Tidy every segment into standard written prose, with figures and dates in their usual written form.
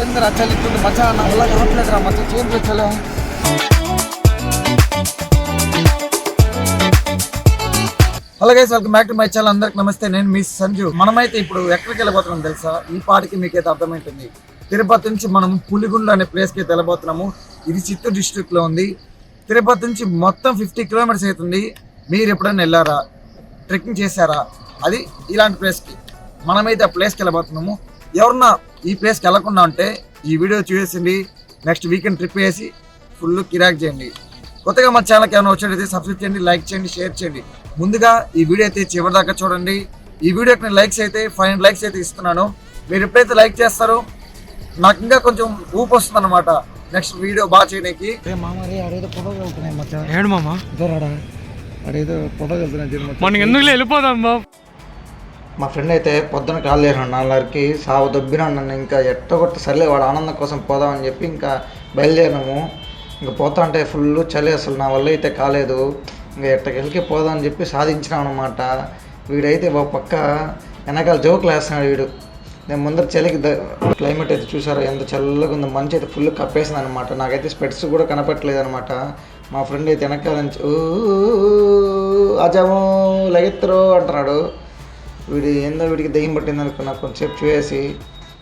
ఏంద్రా చలి ఇప్పుడు మచ్చా నా వల్ల కావట్లేదురా మచ్చా చేయండి చలే. Hello guys, welcome back to my channel. అందరికి నమస్తే, నేను మీ సంజు. మనమైతే ఇప్పుడు ఎక్కడికి వెళ్ళబోతున్నాం తెలుసా? ఈ పాటికి మీకైతే అర్థమైంటుంది. తిరుపతి నుంచి మనం పులిగుండ్ల అనే ప్లేస్కి అయితే వెళ్ళబోతున్నాము. ఇది చిత్తూరు డిస్ట్రిక్ట్లో ఉంది. తిరుపతి నుంచి మొత్తం 50 కిలోమీటర్స్ అవుతుంది. మీరు ఎప్పుడైనా వెళ్ళారా, ట్రెక్కింగ్ చేశారా? అది ఇలాంటి ప్లేస్కి మనమైతే ఆ ప్లేస్కి వెళ్ళబోతున్నాము. ఎవరన్నా ఈ ప్లేస్కి వెళ్ళకుండా ఉంటే ఈ వీడియో చూసేసింది, నెక్స్ట్ వీకెండ్ ట్రిప్ వేసి ఫుల్ కిరాక్ చేయండి. కొత్తగా మా ఛానల్కి ఏమైనా వచ్చేటైతే సబ్స్క్రైబ్ చేయండి, లైక్ చేయండి, షేర్ చేయండి. ముందుగా ఈ వీడియో అయితే చివరిదాకా చూడండి. ఈ వీడియోకి నేను లైక్స్ అయితే 500 లైక్స్ అయితే ఇస్తున్నాను. మీరు ఎప్పుడైతే లైక్ చేస్తారో నాకు ఇంకా కొంచెం ఊపు వస్తుంది అనమాట నెక్స్ట్ వీడియో బాగా చేయడానికి. అడేదో ఫోటోలు వెళ్తున్నాయి మచ్చా. ఏడు మామ అడేదో ఫోటోలు వెళ్తున్నాయి, మనకి ఎందుకు వెళ్ళిపోదాం బా. మా ఫ్రెండ్ అయితే పొద్దున కాల్ చేసాడు 4:30కి. సావు దొబ్బినా నన్ను. ఇంకా ఎట్టగొట్ట సర్లే వాడు ఆనందం కోసం పోదామని చెప్పి ఇంకా బయలుదేరినాము. ఇంకా పోతా అంటే ఫుల్ చలి, అసలు నా వల్ల అయితే కాలేదు. ఇంకా ఎట్టకెళ్ళకి పోదామని చెప్పి సాధించినాం అనమాట. వీడైతే ఒక పక్క వెనకాల జోకులు వేస్తున్నాడు వీడు. నేను ముందర చలికి క్లైమేట్ అయితే చూసారా ఎంత చల్లగా ఉందో. మంచి అయితే ఫుల్ కప్పేసింది అనమాట. నాకైతే స్పెట్స్ కూడా కనపట్టలేదు అనమాట. మా ఫ్రెండ్ అయితే వెనకాల నుంచి అజాము లగెత్తరో అంటున్నాడు. వీడి ఏందో వీడికి దయ్యం పట్టింది అనుకున్నా. కొంచెంసేపు చూసేసి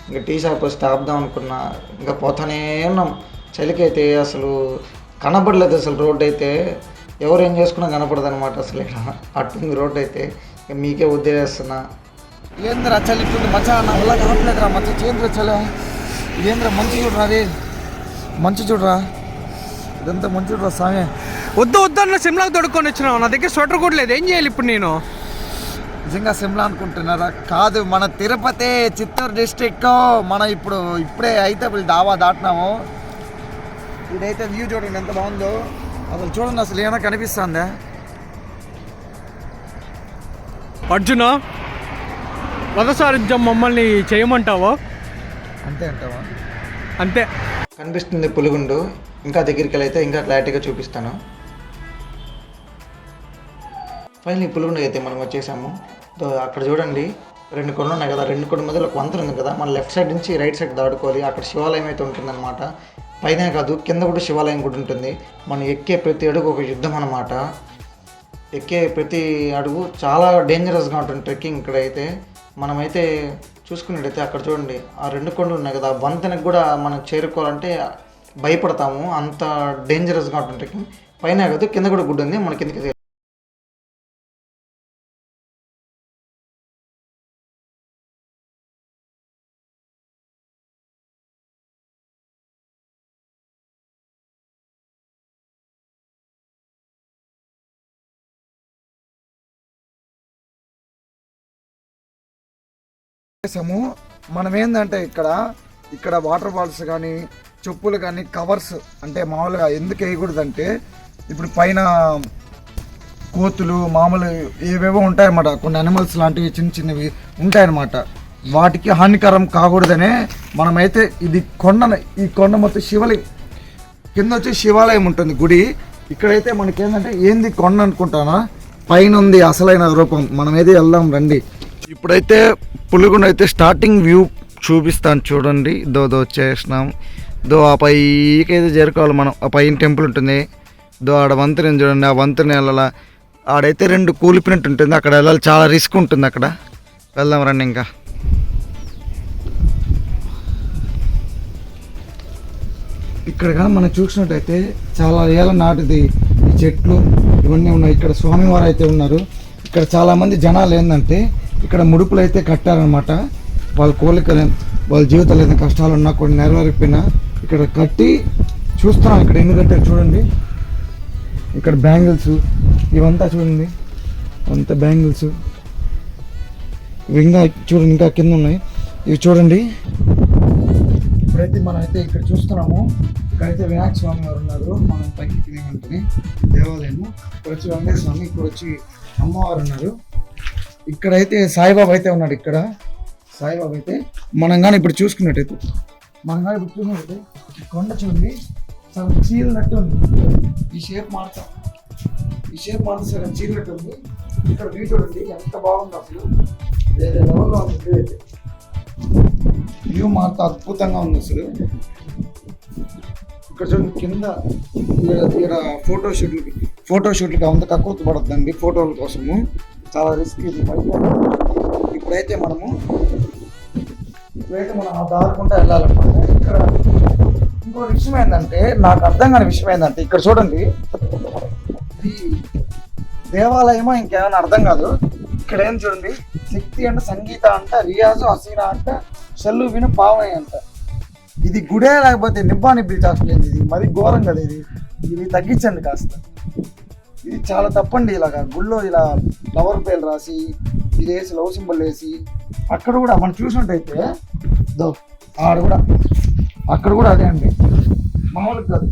ఇంకా టీ షాప్ వస్తే ఆపుదాం అనుకున్నా. ఇంకా పోతానే ఉన్నాం. చలికైతే అసలు కనపడలేదు. అసలు రోడ్డు అయితే ఎవరు ఏం చేసుకున్నా కనపడదు అనమాట. అసలు ఇక్కడ అట్టుంది రోడ్డు అయితే. ఇంకా మీకే వదిలేస్తున్నా. ఏంద్రా చలి ఇప్పుడు మచ్చా నా వల్ల కావట్లేదురా మచ్చా చేయండి చలే. ఇదేంద్రా మంచి చూడరా, అది మంచి చూడరా, ఇదంతా మంచి చూడరా సామే. వద్దన్న సిమ్లాకి తొడుక్కొని వచ్చినావు. నా దగ్గర స్వెటర్ కూడా లేదు. ఏం చేయాలి ఇప్పుడు నేను? నిజంగా సిమ్లా అనుకుంటున్నారా? కాదు, మన తిరుపతి చిత్తూరు డిస్ట్రిక్ట్. మనం ఇప్పుడే అయితే డాబా దాటినాము. ఇదైతే వ్యూ చూడండి ఎంత బాగుందో. అసలు చూడండి, అసలు ఏమైనా కనిపిస్తుందా? అర్జున రథసారథ్యం మమ్మల్ని చేయమంటావా? అంతే అంటావా? అంతే. కనిపిస్తుంది పులిగుండు. ఇంకా దగ్గరికి వెళ్ళైతే ఇంకా క్లారిటీగా చూపిస్తాను. ఫైనల్ పులిగుండు అయితే మనం వచ్చేసాము. అక్కడ చూడండి 2 కొండలు ఉన్నాయి కదా. 2 కొండ మధ్యలో ఒక వంతెన ఉంది కదా. మన లెఫ్ట్ సైడ్ నుంచి రైట్ సైడ్ దాడుకోవాలి. అక్కడ శివాలయం అయితే ఉంటుందన్నమాట. పైన కాదు, కింద కూడా శివాలయం కూడా ఉంటుంది. మనం ఎక్కే ప్రతి అడుగు ఒక యుద్ధం అన్నమాట. ఎక్కే ప్రతి అడుగు చాలా డేంజరస్గా ఉంటుంది ట్రెక్కింగ్. ఇక్కడైతే మనమైతే చూసుకున్నట్టయితే అక్కడ చూడండి ఆ 2 కొండలు ఉన్నాయి కదా. వంతెనకు కూడా మనం చేరుకోవాలంటే భయపడతాము, అంత డేంజరస్గా ఉంటుంది ట్రెక్కింగ్. పైన కాదు, కింద కూడా గుడ్ ఉంది. మన కిందకి మనం ఏంటంటే ఇక్కడ వాటర్ బాల్స్ కానీ చెప్పులు కానీ కవర్స్ అంటే మామూలుగా ఎందుకు వేయకూడదంటే ఇప్పుడు పైన కోతులు మామూలు ఏవేవో ఉంటాయన్నమాట. కొన్ని అనిమల్స్ లాంటివి చిన్నవి ఉంటాయన్నమాట. వాటికి హానికరం కాకూడదనే మనమైతే ఈ కొండ మొత్తం శివలింగం కింద వచ్చి శివాలయం ఉంటుంది గుడి. ఇక్కడైతే మనకేంటంటే ఏంది కొండ అనుకుంటానా, పైన ఉంది అసలైన రూపం. మనమైతే వెళ్దాం రండి. ఇప్పుడైతే పులిగుండ అయితే స్టార్టింగ్ వ్యూ చూపిస్తాను చూడండి. వచ్చేసినాం. ఆ పైకి అయితే చేరుకోవాలి మనం. ఆ పైన టెంపుల్ ఉంటుంది. ఆడ వంతెన చూడండి. ఆ వంతెన వెళ్ళాల. ఆడైతే 2 కూలిపినట్టు ఉంటుంది. అక్కడ వెళ్ళాలి, చాలా రిస్క్ ఉంటుంది. అక్కడ వెళ్దాం రండి. ఇంకా ఇక్కడ కానీ మనం చూసినట్టయితే చాలా ఏళ్ళ నాటిది ఈ చెట్లు ఇవన్నీ ఉన్నాయి. ఇక్కడ స్వామివారు అయితే ఉన్నారు. ఇక్కడ చాలామంది జనాలు ఏంటంటే ఇక్కడ ముడుపులు అయితే కట్టారనమాట. వాళ్ళ కోరికలు, వాళ్ళ జీవితాలు ఏదైనా కష్టాలు ఉన్నా కొన్ని నెరవేరిపోయినా ఇక్కడ కట్టి చూస్తున్నాం. ఇక్కడ ఎన్ని కట్టారు చూడండి. ఇక్కడ బ్యాంగిల్స్ ఇవంతా చూడండి, అంత బ్యాంగిల్స్. ఇంకా చూడండి, ఇంకా కింద ఉన్నాయి ఇవి చూడండి. ఇప్పుడైతే మనం అయితే ఇక్కడ చూస్తున్నాము. ఇక్కడైతే వినాయక స్వామి వారు ఉన్నారు. మనం పైకి వెంటనే దేవాలయము. ఇక్కడ వచ్చి వెంకటేశ్వర స్వామి, ఇక్కడ వచ్చి అమ్మవారు ఉన్నారు. ఇక్కడైతే సాయిబాబా అయితే ఉన్నాడు. ఇక్కడ సాయిబాబా అయితే మనం కానీ ఇప్పుడు చూసుకున్నట్టయితే కొండ చూడండి సగం చీలినట్టు ఉంది. ఈ షేప్ మారుతాం, సగం చీలినట్టు ఉంది. ఇక్కడ వ్యూ చూడండి ఎంత బాగుంది. అసలు వేరే లెవెల్లో ఉంది. వ్యూ మాత్రం అద్భుతంగా ఉంది అసలు. ఇక్కడ చూడండి కింద ఇక్కడ ఫోటోషూట్లకి అంత కక్కుర్తి పడద్దండి ఫోటోల కోసము, చాలా రిస్క్ ఇది. ఇప్పుడైతే మనం ఆ దారుకుంటా వెళ్ళాలన్నమాట. ఇక్కడ ఇంకో విషయం ఏంటంటే, నాకు అర్థం కాని విషయం ఏంటంటే, ఇక్కడ చూడండి ఇది దేవాలయమో ఇంకేమైనా అర్థం కాదు. ఇక్కడ ఏం చూడండి, శక్తి అంట, సంగీత అంట, రియాజు, హసీనా అంట, షల్లు విను, పావని అంట. ఇది గుడే లేకపోతే నిబ్బా నిబ్బి చాట్లేదు. ఇది మరి ఘోరం కదా ఇది తగ్గించండి కాస్త. ఇది చాలా తప్పండి. ఇలాగా గుళ్ళో ఇలా ఫ్లవర్ పేలు రాసి ఇది వేసి లవ్ సింబల్ వేసి, అక్కడ కూడా మనం చూసినట్టయితే అక్కడ కూడా అదే అండి, మామూలుగా కాదు.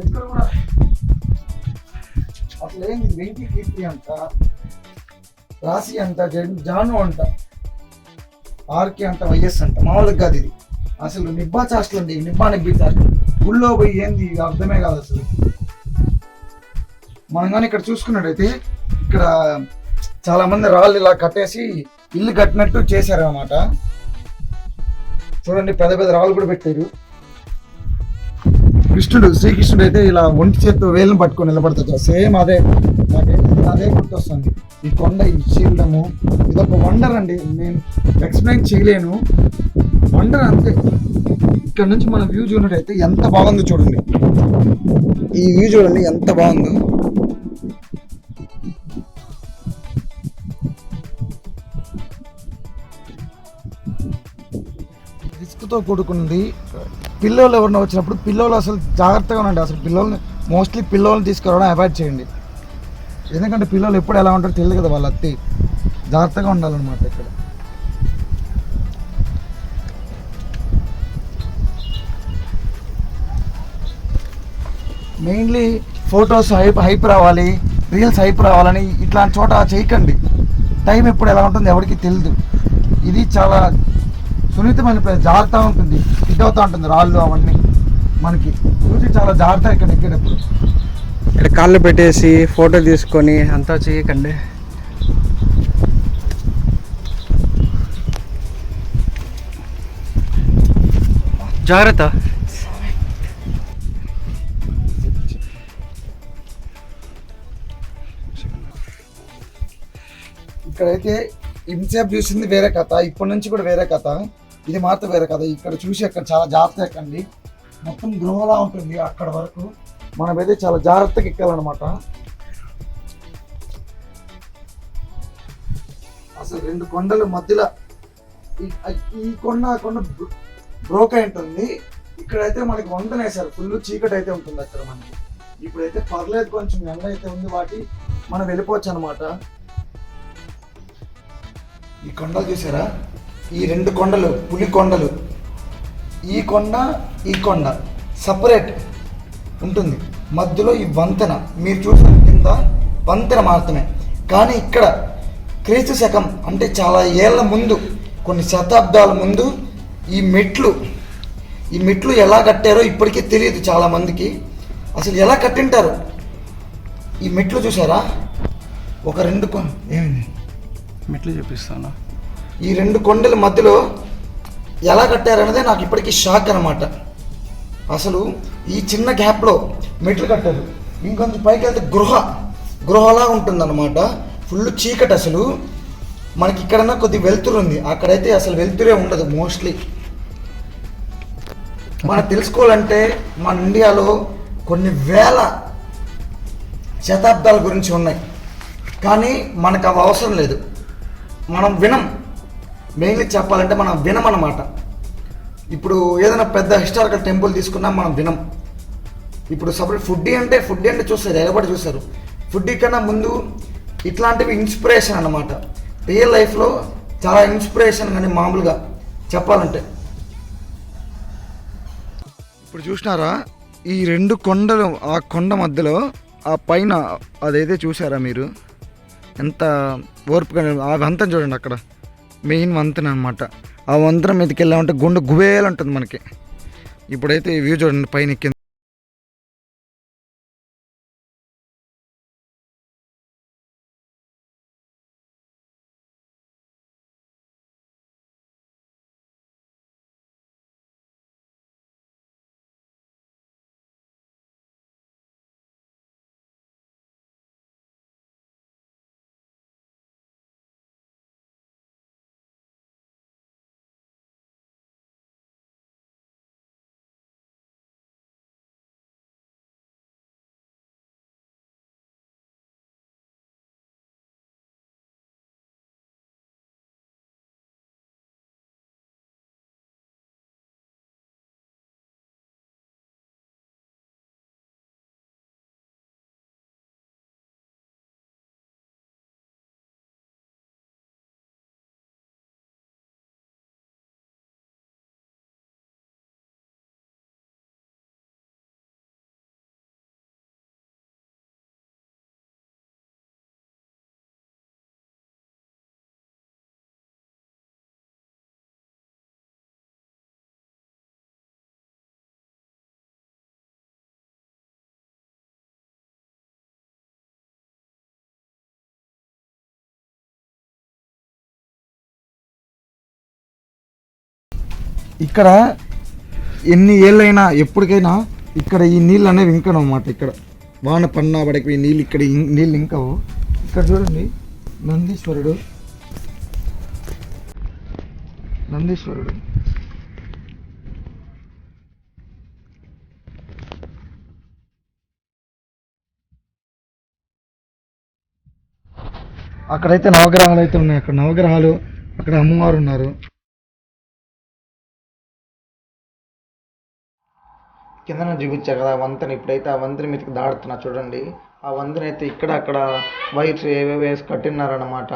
ఇక్కడ కూడా అసలు ఏంది, వెంకీ కీర్తి అంట, రాశి అంట, జాను అంట, ఆర్కే అంట, వైఎస్ అంట, మామూలుగా కాదు ఇది. అసలు నిబ్బా చాస్టలు అండి, నిబ్బా నిబ్బి చాస్టలు. గుళ్ళో పోయి ఏంది అర్థమే కాదు అసలు. మనం కానీ ఇక్కడ చూసుకున్నట్టయితే ఇక్కడ చాలా మంది రాళ్ళు ఇలా కట్టేసి ఇల్లు కట్టినట్టు చేశారు అన్నమాట. చూడండి పెద్ద పెద్ద రాళ్ళు కూడా పెట్టారు. శ్రీకృష్ణుడు అయితే ఇలా ఒంటి చేత్తో వేలను పట్టుకొని నిలబడతాడు. సేమ్ అదే అదే గుర్తొస్తుంది. ఈ కొండ, ఈ శీలము, ఇదొక వండర్ అండి. నేను ఎక్స్ప్లెయిన్ చేయలేను, వండర్ అంతే. ఇక్కడ నుంచి మనం వ్యూ చూసినట్టయితే ఎంత బాగుందో చూడండి. ఈ వ్యూ చూడండి ఎంత బాగుందో. రిస్క్తో కూడుకున్నది. పిల్లలు ఎవరైనా వచ్చినప్పుడు పిల్లలు అసలు జాగ్రత్తగా ఉండండి. అసలు పిల్లల్ని తీసుకురావడం అవాయిడ్ చేయండి. ఎందుకంటే పిల్లలు ఎప్పుడు ఎలా ఉంటారో తెలియదు కదా, వాళ్ళ అత్తి జాగ్రత్తగా ఉండాలన్నమాట. ఇక్కడ మెయిన్లీ ఫొటోస్ హైప్ రావాలి, రీల్స్ హైప్ రావాలని ఇట్లాంటి చోట చేయకండి. టైం ఎప్పుడు ఎలా ఉంటుందో ఎవరికి తెలియదు. ఇది చాలా సున్నితమైన ప్లేస్, జాగ్రత్త ఉంటుంది, హిట్ అవుతూ ఉంటుంది రాళ్ళు అవన్నీ. మనకి చూసి చాలా జాగ్రత్త ఇక్కడ ఎక్కేటప్పుడు. ఇక్కడ కాళ్ళు పెట్టేసి ఫోటో తీసుకొని అంతా చేయకండి. జాగ్రత్త. ఇక్కడైతే ఇంసేపు చూసింది వేరే కథ, ఇప్పటి నుంచి కూడా వేరే కథ, ఇది మాత్రం వేరే కథ. ఇక్కడ చూసి అక్కడ చాలా జాగ్రత్త ఎక్కండి. మొత్తం గృహలా ఉంటుంది అక్కడ వరకు. మనమైతే చాలా జాగ్రత్తగా ఎక్కాలన్నమాట. అసలు రెండు కొండల మధ్యలో ఈ కొండ ఆ కొండ బ్రోక్ అయి ఉంటుంది. ఇక్కడైతే మనకి వంతెన వేశారు, ఫుల్ చీకటి అయితే ఉంటుంది అక్కడ మనకి. ఇప్పుడైతే పర్లేదు, కొంచెం ఎండ అయితే ఉంది, వాటి మనం వెళ్ళిపోవచ్చు అనమాట. ఈ కొండలు చూసారా, ఈ రెండు కొండలు పులి కొండలు, ఈ కొండ సపరేట్ ఉంటుంది. మధ్యలో ఈ వంతెన మీరు చూసిన కింద వంతెన మాత్రమే. కానీ ఇక్కడ క్రీస్తు శకం అంటే చాలా ఏళ్ళ ముందు, కొన్ని శతాబ్దాల ముందు ఈ మెట్లు ఎలా కట్టారో ఇప్పటికీ తెలియదు చాలామందికి. అసలు ఎలా కట్టింటారు ఈ మెట్లు చూసారా? ఒక రెండు ఏమైంది మెట్లు చూపిస్తాను. ఈ రెండు కొండల మధ్యలో ఎలా కట్టారనేదే నాకు ఇప్పటికీ షాక్ అనమాట. అసలు ఈ చిన్న గ్యాప్లో మెట్లు కట్టారు. ఇంకొంచెం పైకి వెళ్తే గృహలా ఉంటుందన్నమాట. ఫుల్ చీకటి. అసలు మనకి ఇక్కడన్నా కొద్ది వెలుతురు ఉంది, అక్కడైతే అసలు వెలుతురే ఉండదు మోస్ట్లీ. మనం తెలుసుకోవాలంటే మన ఇండియాలో కొన్ని వేల శతాబ్దాల గురించి ఉన్నాయి, కానీ మనకు అవి అవసరం లేదు. మనం వినం. మెయిన్లీ చెప్పాలంటే మనం వినమన్నమాట. ఇప్పుడు ఏదైనా పెద్ద హిస్టారికల్ టెంపుల్ తీసుకున్నా మనం వినం. ఇప్పుడు సపరేట్ ఫుడ్డీ అంటే చూస్తారు, ఎగబడి చూస్తారు. ఫుడ్డీ కన్నా ముందు ఇట్లాంటివి ఇన్స్పిరేషన్ అన్నమాట. రియల్ లైఫ్లో చాలా ఇన్స్పిరేషన్, కానీ మామూలుగా చెప్పాలంటే. ఇప్పుడు చూసినారా ఈ రెండు కొండలు, ఆ కొండ మధ్యలో ఆ పైన అదైతే చూసారా మీరు? ఎంత ఓర్పుగా ఆ వంతెన చూడండి, అక్కడ మెయిన్ వంతెన అనమాట. ఆ వంతెన మీదకి వెళ్ళామంటే గుండె గుబేలంటుంది మనకి. ఇప్పుడైతే ఈ వ్యూ చూడండి పైన. ఇక్కడ ఎన్ని ఏళ్ళైనా ఎప్పటికైనా ఇక్కడ ఈ నీళ్ళు అనేవి ఇంకను అనమాట. ఇక్కడ వాన పన్నా పడకి ఈ నీళ్ళు ఇక్కడ నీళ్ళు ఇంకవు. ఇక్కడ చూడండి నందీశ్వరుడు అక్కడైతే నవగ్రహాలు అయితే ఉన్నాయి. అక్కడ నవగ్రహాలు, అక్కడ అమ్మవారు ఉన్నారు. కింద చూపించా కదా వంతెన, ఇప్పుడైతే ఆ వంతెన మీదకి దాడుతున్నా చూడండి. ఆ వంతెన అయితే ఇక్కడ అక్కడ వైర్స్ ఏవేవి వేసి కట్టినారన్నమాట.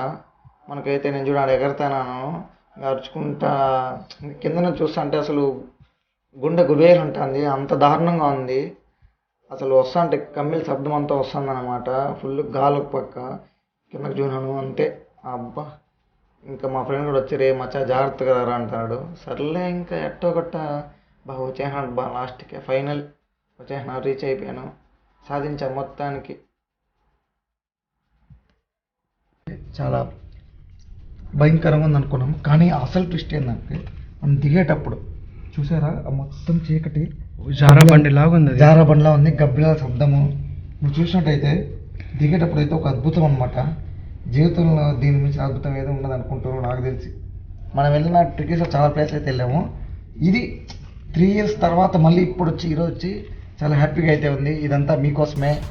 మనకైతే నేను చూడాలి ఎగరతాను అరుచుకుంటా కిందన చూస్తా అంటే అసలు గుండె గుబేలు ఉంటుంది, అంత దారుణంగా ఉంది. అసలు వస్తా అంటే కమ్మిల శబ్దం అంతా వస్తుంది అనమాట. ఫుల్ గాలి ఒక పక్క కిందకి చూడాను అంతే. అబ్బా ఇంకా మా ఫ్రెండ్ కూడా వచ్చి రే మచ్చా జాగ్రత్తగా రా అంటాడు. సర్లే ఇంకా ఎట్టో గట్ట బాగా వచ్చేసినాడు. బాగా లాస్ట్కి ఫైనల్ వచ్చేసిన రీచ్ అయిపోయాను, సాధించా మొత్తానికి. చాలా భయంకరంగా ఉంది అనుకున్నాం, కానీ అసలు ట్విస్ట్ ఏంటంటే మనం దిగేటప్పుడు చూసారా ఆ మొత్తం చీకటి జారాబండి లాగా ఉంది అది. జారాబండిలా ఉంది, గబ్బిలాల శబ్దము. నువ్వు చూసినట్టయితే దిగేటప్పుడు అయితే ఒక అద్భుతం అనమాట. జీవితంలో దీని మించిన అద్భుతం ఏదో ఉండదు అనుకుంటున్నాను నాకు తెలిసి. మనం వెళ్ళిన ట్రికీస్లో చాలా ప్లేస్ అయితే వెళ్ళాము. ఇది 3 years తర్వాత మళ్ళీ ఇప్పుడు వచ్చి ఈరోజు వచ్చి చాలా హ్యాపీగా అయితే ఉంది. ఇదంతా మీకోసమే.